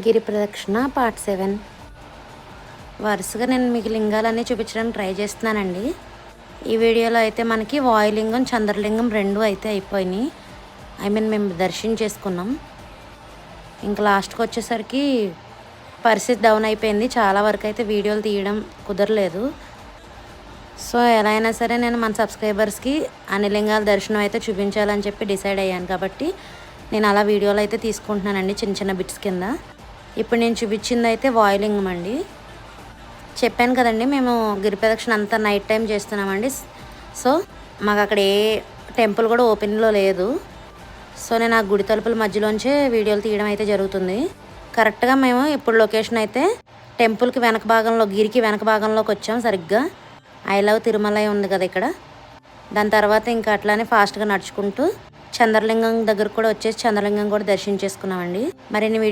గిరి ప్రదక్షిణ పార్ట్ 7 వరుసగా నేను మీకు లింగాలన్నీ చూపించడానికి ట్రై చేస్తున్నానండి. ఈ వీడియోలో అయితే మనకి వాయులింగం చంద్రలింగం రెండు అయితే అయిపోయినాయి. మేము దర్శనం చేసుకున్నాం. ఇంకా లాస్ట్కి వచ్చేసరికి పరిస్థితి డౌన్ అయిపోయింది. చాలా వరకు అయితే వీడియోలు తీయడం కుదరలేదు. సో ఎలా అయినా సరే నేను మన సబ్స్క్రైబర్స్కి అన్ని లింగాల దర్శనం అయితే చూపించాలని చెప్పి డిసైడ్ అయ్యాను. కాబట్టి నేను అలా వీడియోలు అయితే తీసుకుంటున్నానండి, చిన్న చిన్న బిట్స్ కింద. ఇప్పుడు నేను చూపించింది అయితే వాయులింగం అండి. చెప్పాను కదండి, మేము గిరి ప్రదక్షిణ అంతా నైట్ టైం చేస్తున్నామండి. సో మాకు అక్కడ ఏ టెంపుల్ కూడా ఓపెన్లో లేదు. సో నేను ఆ గుడి తలుపుల మధ్యలోంచే వీడియోలు తీయడం అయితే జరుగుతుంది. కరెక్ట్గా మేము ఇప్పుడు లొకేషన్ అయితే టెంపుల్కి వెనక భాగంలో, గిరికి వెనక భాగంలోకి వచ్చాం. సరిగ్గా ఐ లవ్ తిరుమల ఉంది కదా ఇక్కడ. దాని తర్వాత ఇంకా అట్లానే ఫాస్ట్గా నడుచుకుంటూ చంద్రలింగం దగ్గరకు కూడా వచ్చేసి చంద్రలింగం కూడా దర్శించేసుకున్నామండి. మరిన్ని